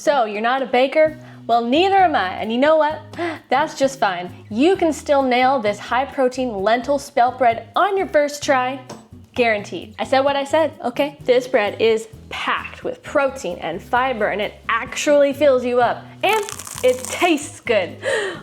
So you're not a baker? Well, neither am I, and you know what? That's just fine. You can still nail this high protein lentil spelt bread on your first try. Guaranteed. I said what I said, okay? This bread is packed with protein and fiber, and it actually fills you up. And it tastes good.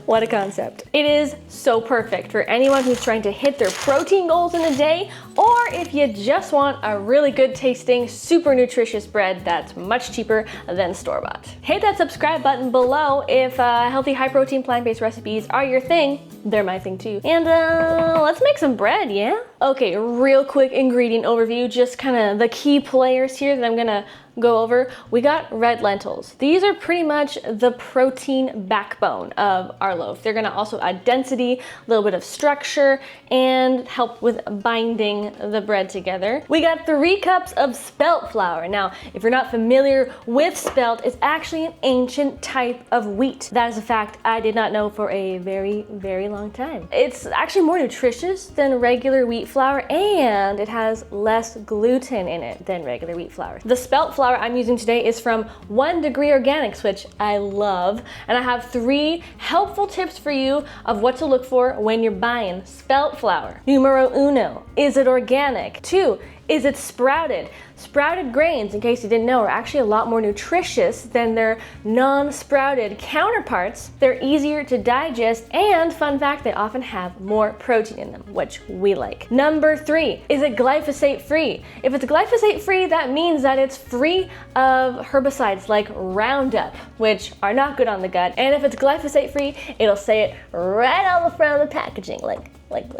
What a concept. It is so perfect for anyone who's trying to hit their protein goals in a day, or if you just want a really good tasting, super nutritious bread that's much cheaper than store-bought. Hit that subscribe button below if healthy, high protein, plant-based recipes are your thing. They're my thing too. And let's make some bread, yeah? Okay, real quick ingredient overview, just kind of the key players here that I'm gonna go over. We got red lentils. These are pretty much the protein backbone of our loaf. They're gonna also add density, a little bit of structure, and help with binding the bread together. We got 3 cups of spelt flour. Now, if you're not familiar with spelt, it's actually an ancient type of wheat. That is a fact I did not know for a very, very long time. It's actually more nutritious than regular wheat flour, and it has less gluten in it than regular wheat flour. The spelt flour I'm using today is from 1 Degree Organics, which I love, and I have 3 helpful tips for you of what to look for when you're buying spelt flour. Numero uno, is it organic? 2, is it sprouted? Sprouted grains, in case you didn't know, are actually a lot more nutritious than their non-sprouted counterparts. They're easier to digest, and fun fact, they often have more protein in them, which we like. Number 3, is it glyphosate free? If it's glyphosate free, that means that it's free of herbicides like Roundup, which are not good on the gut. And if it's glyphosate free, it'll say it right on the front of the packaging, like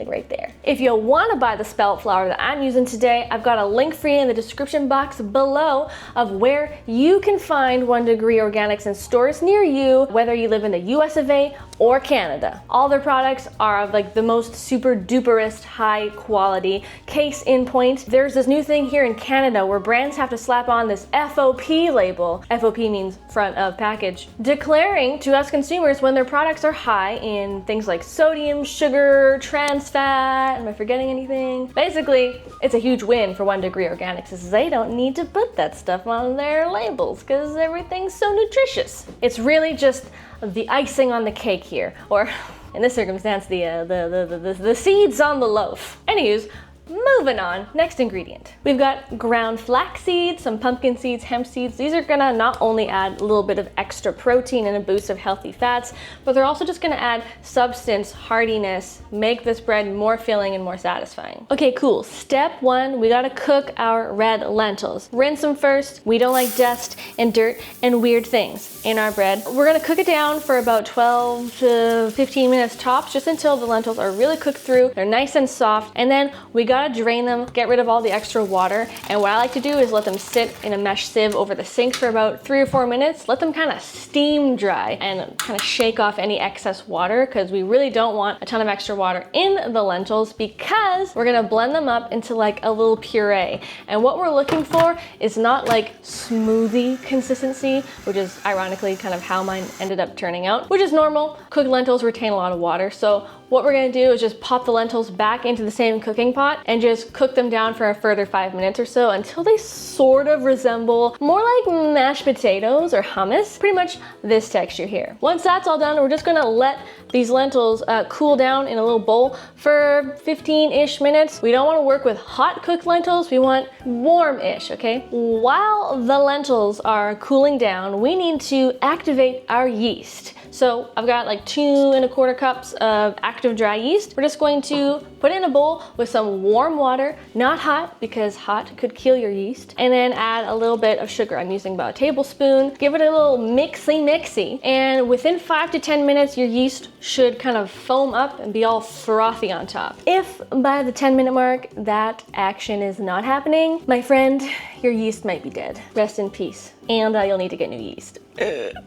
right there. If you want to buy the spelt flour that I'm using today, I've got a link for you in the description box below of where you can find 1 Degree Organics in stores near you, whether you live in the US of A or Canada. All their products are of like the most super duperest high quality. Case in point, there's this new thing here in Canada where brands have to slap on this FOP label. FOP means front of package, declaring to us consumers when their products are high in things like sodium, sugar, trans fat. Am I forgetting anything? Basically, it's a huge win for 1 Degree Organics as they don't need to put that stuff on their labels because everything's so nutritious. It's really just the icing on the cake here, or in this circumstance, the seeds on the loaf. Anyways, moving on, next ingredient. We've got ground flax seeds, some pumpkin seeds, hemp seeds. These are gonna not only add a little bit of extra protein and a boost of healthy fats, but they're also just gonna add substance, heartiness, make this bread more filling and more satisfying. Okay, cool. Step 1, we gotta cook our red lentils. Rinse them first. We don't like dust and dirt and weird things in our bread. We're gonna cook it down for about 12 to 15 minutes tops, just until the lentils are really cooked through. They're nice and soft, and then we gotta drain them, get rid of all the extra water, and what I like to do is let them sit in a mesh sieve over the sink for about 3 or 4 minutes, let them kind of steam dry and kind of shake off any excess water, because we really don't want a ton of extra water in the lentils because we're gonna blend them up into like a little puree. And what we're looking for is not like smoothie consistency, which is ironically kind of how mine ended up turning out, which is normal. Cooked lentils retain a lot of water, so what we're gonna do is just pop the lentils back into the same cooking pot and just cook them down for a further 5 minutes or so until they sort of resemble more like mashed potatoes or hummus, pretty much this texture here. Once that's all done, we're just gonna let these lentils cool down in a little bowl for 15-ish minutes. We don't wanna work with hot cooked lentils, we want warm-ish, okay? While the lentils are cooling down, we need to activate our yeast. So I've got like 2 1/4 cups of active dry yeast. We're just going to put it in a bowl with some warm water, not hot because hot could kill your yeast, and then add a little bit of sugar. I'm using about a tablespoon. Give it a little mixy, and within 5 to 10 minutes, your yeast should kind of foam up and be all frothy on top. If by the 10-minute mark that action is not happening, my friend, your yeast might be dead. Rest in peace. And you'll need to get new yeast.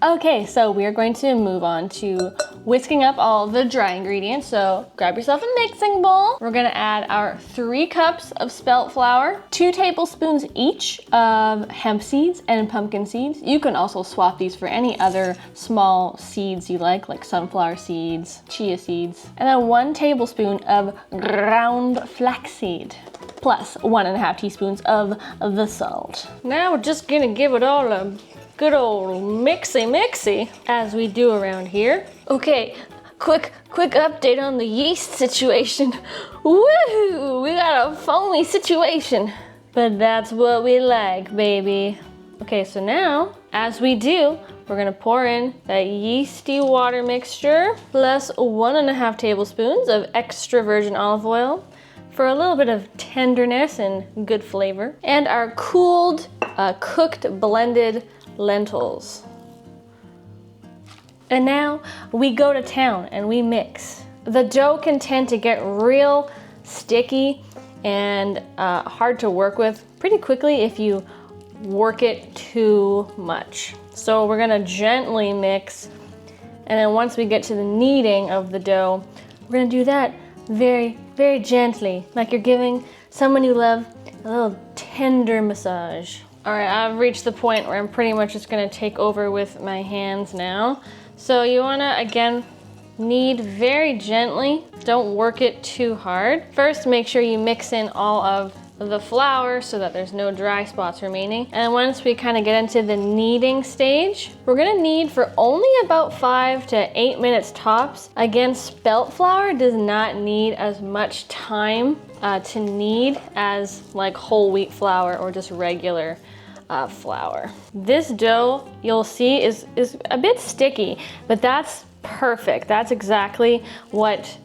Okay, so we are going to move on to whisking up all the dry ingredients. So grab yourself a mixing bowl. We're gonna add our 3 cups of spelt flour, 2 tablespoons each of hemp seeds and pumpkin seeds. You can also swap these for any other small seeds you like sunflower seeds, chia seeds, and then 1 tablespoon of ground flaxseed, plus 1.5 teaspoons of the salt. Now we're just gonna give it all a Good old mixy as we do around here. Okay, quick update on the yeast situation. Woohoo! We got a foamy situation. But that's what we like, baby. Okay, so now, as we do, we're gonna pour in that yeasty water mixture plus 1.5 tablespoons of extra virgin olive oil for a little bit of tenderness and good flavor. And our cooled, cooked, blended lentils. And now we go to town and we mix. The dough can tend to get real sticky and hard to work with pretty quickly if you work it too much. So we're gonna gently mix, and then once we get to the kneading of the dough, we're gonna do that very, very gently, like you're giving someone you love a little tender massage. All right, I've reached the point where I'm pretty much just gonna take over with my hands now. So you wanna, again, knead very gently. Don't work it too hard. First, make sure you mix in all of the flour so that there's no dry spots remaining. And once we kind of get into the kneading stage, we're gonna knead for only about 5 to 8 minutes tops. Again, spelt flour does not need as much time to knead as like whole wheat flour or just regular flour. This dough, you'll see, is a bit sticky, but that's perfect. That's exactly what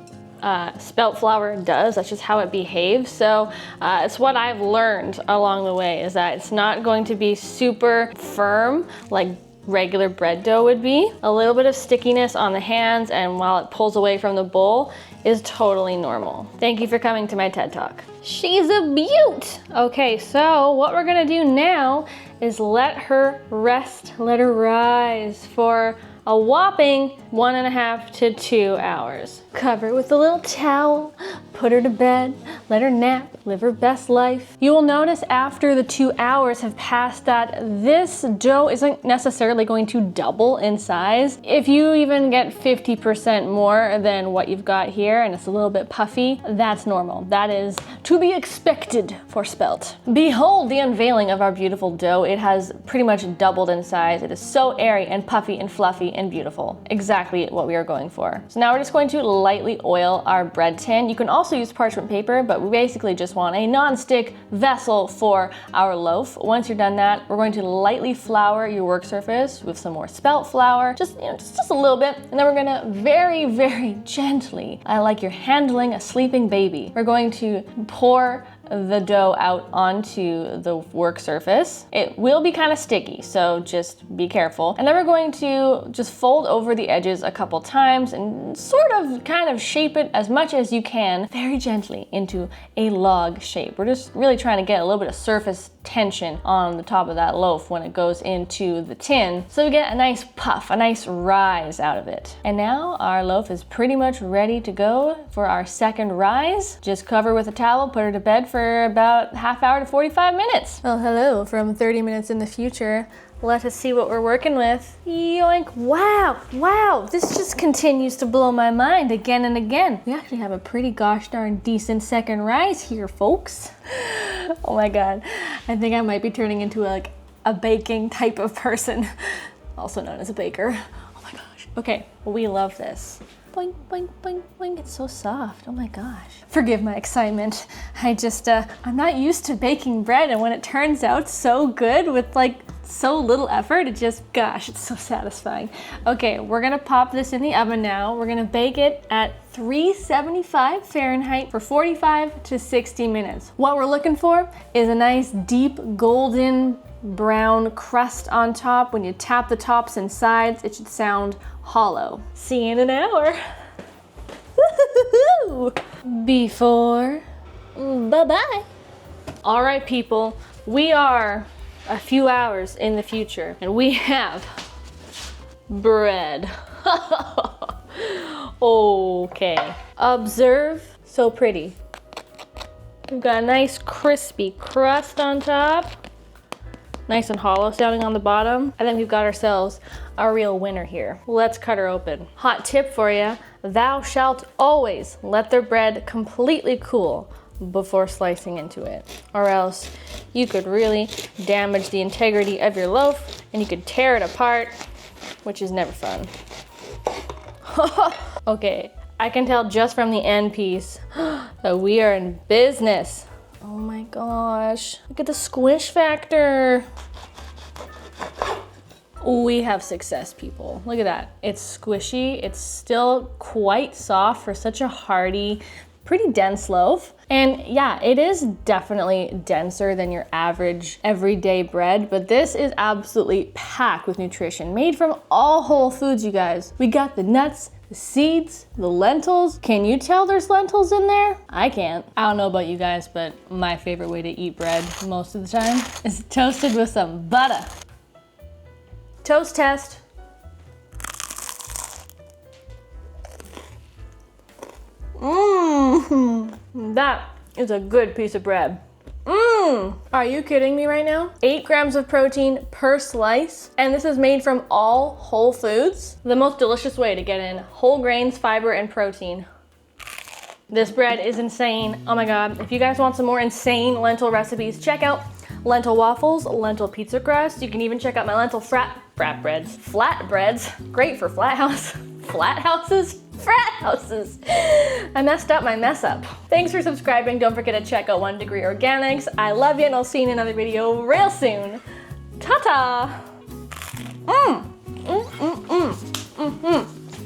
spelt flour does. That's just how it behaves. So it's what I've learned along the way, is that it's not going to be super firm like regular bread dough would be. A little bit of stickiness on the hands, and while it pulls away from the bowl, is totally normal. Thank you for coming to my TED Talk. She's a beaut! Okay, so what we're gonna do now is let her rest, let her rise for a whopping 1.5 to 2 hours. Cover her with a little towel, put her to bed, let her nap, live her best life. You will notice after the 2 hours have passed that this dough isn't necessarily going to double in size. If you even get 50% more than what you've got here and it's a little bit puffy, that's normal. That is to be expected for spelt. Behold the unveiling of our beautiful dough. It has pretty much doubled in size. It is so airy and puffy and fluffy and beautiful. Exactly what we are going for. So now we're just going to lightly oil our bread tin. You can also use parchment paper, but we basically just want a non-stick vessel for our loaf. Once you're done that, we're going to lightly flour your work surface with some more spelt flour, just a little bit, and then we're gonna very, very gently, like you're handling a sleeping baby, we're going to pour the dough out onto the work surface. It will be kind of sticky, so just be careful. And then we're going to just fold over the edges a couple times and sort of kind of shape it as much as you can, very gently, into a log shape. We're just really trying to get a little bit of surface tension on the top of that loaf when it goes into the tin, so we get a nice puff, a nice rise out of it. And now our loaf is pretty much ready to go for our second rise. Just cover with a towel, put her to bed for about half hour to 45 minutes. Well, hello from 30 minutes in the future. Let us see what we're working with. Yoink, wow, this just continues to blow my mind again and again. We actually have a pretty gosh darn decent second rise here, folks. Oh my God, I think I might be turning into a baking type of person, also known as a baker. Oh my gosh. Okay, well, we love this. Boing, boing, boing, boing, it's so soft, oh my gosh. Forgive my excitement. I'm not used to baking bread, and when it turns out so good with so little effort, gosh, it's so satisfying. Okay, we're gonna pop this in the oven now. We're gonna bake it at 375 Fahrenheit for 45 to 60 minutes. What we're looking for is a nice deep golden brown crust on top. When you tap the tops and sides, it should sound hollow. See you in an hour. Before, bye-bye. All right, people, we are a few hours in the future, and we have bread. Okay, observe, so pretty. We've got a nice crispy crust on top, nice and hollow sounding on the bottom, and then we've got ourselves a real winner here. Let's cut her open. Hot tip for you, thou shalt always let the bread completely cool. before slicing into it, or else you could really damage the integrity of your loaf and you could tear it apart, which is never fun. Okay, I can tell just from the end piece that we are in business. Oh my gosh, look at the squish factor. We have success, people. Look at that. It's squishy. It's still quite soft for such a hearty, pretty dense loaf. And yeah, it is definitely denser than your average everyday bread, but this is absolutely packed with nutrition, made from all whole foods, you guys. We got the nuts, the seeds, the lentils. Can you tell there's lentils in there? I can't. I don't know about you guys, but my favorite way to eat bread most of the time is toasted with some butter. Toast test. That is a good piece of bread. Are you kidding me right now? 8 grams of protein per slice, and this is made from all whole foods. The most delicious way to get in whole grains, fiber, and protein. This bread is insane. Oh my God. If you guys want some more insane lentil recipes, check out lentil waffles, lentil pizza crust. You can even check out my lentil flatbreads. Great for flat houses. I messed up my mess up. Thanks for subscribing. Don't forget to check out 1 Degree Organics. I love you, and I'll see you in another video real soon. Ta-ta.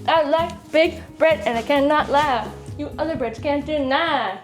I like big bread and I cannot lie. You other breads can't deny.